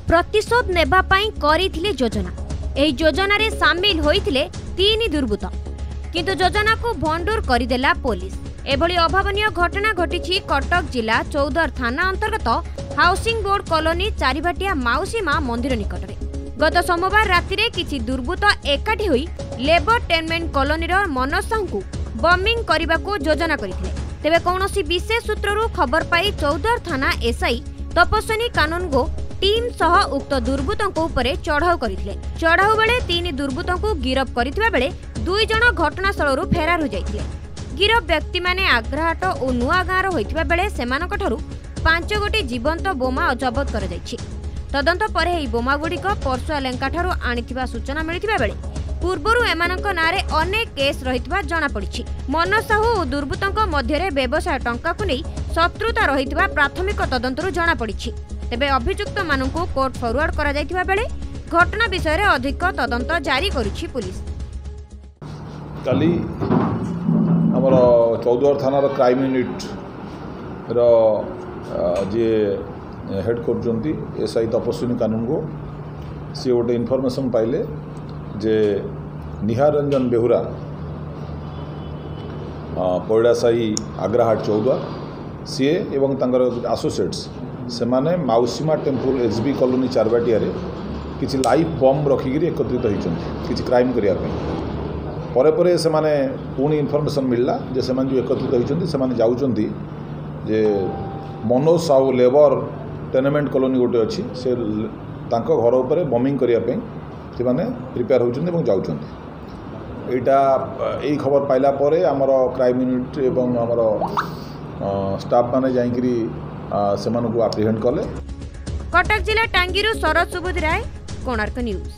प्रतिशोध नेबा पाई करिथिले योजना। एही योजना रे शामिल होइथिले 3 दुर्बृत्त, किंतु योजना को भंडूर करिदेला पुलिस। एभली अभावनीय घटना घटिछि कटक जिला चौदर थाना अंतर्गत हाउसिंग बोर्ड कॉलोनी चारिभाटिया माउसी मां मंदिर निकट में गत सोमवार राति रे किछि दुर्बृत्त एकाठी होई लेबर टेनमेंट कॉलोनी रो मनोज साहू को बमिंग करने को योजना करथिले। तेबे कौनसी विशेष सूत्ररू खबर पाई चौदर थाना एसआई तपस्विनी कानून गो टीम सह उक्त दुर्बृत्तों उपरे चढ़ाऊ करथिले। चढ़ाऊ बेले 3 दुर्बृत्तों गिरफ करथिबा बेले 2 जण घटनास्थलरू फेरार हो जाइथिले। गिरफ व्यक्ति माने आग्राहाट और नुआ गाँव होइथिबा बेले सेमानक ठारू 5 गोटी जीवंत बोमा जबत कर जाइछि। तदंत पर एही बोमा गुड़िक परसुआ लेंका ठारू आनिथिबा सूचना मिलिथिबा बेले पूर्वरु एमानक नारे अनेक केस रहितबा जणा पड़िछि। मनोज साहू और दुर्बृत्तों मध्य व्यवसाय टंका को नहीं शत्रुता रहितबा प्राथमिक तदंतरू जणा पड़िछि। तेबे अभियुक्त मानकु कोर्ट फॉरवर्ड करा जाइथिबा बेले घटना विषय रे अधिक तदंत जारी करिछि पुलिस। काली हमर चौदर थानार क्राइम यूनिट रो जे हेड करजंती एसआई तपस्विनी कानून को सी गोटे इनफॉरमेशन पाइले जे निहार रंजन बेहुरा पैड़ासाही आग्राहाट चौदर सी एवं तांकर एसोसिएट्स से माने माउसीमा टेम्पल एसबी कॉलोनी चारबाटिया किसी लाइव बम रखिक एकत्रित होती किसी क्राइम करने परे से माने पुणी इनफॉरमेशन मिलला जे से जो एकत्रित होती से जाऊँगी जे Manoj Sahu labour tenement colony गोटे अच्छी से तांको घर उपर बमिंग करने से प्रिपेयर होती जाऊँगी। यही खबर पाइला परे आमर क्राइम यूनिट एवं आमर स्टाफ माने जाइकरी से आप्रिहेंड कले। कटक जिला टांगीरू शरद सुबुध राय, कोणार्क न्यूज।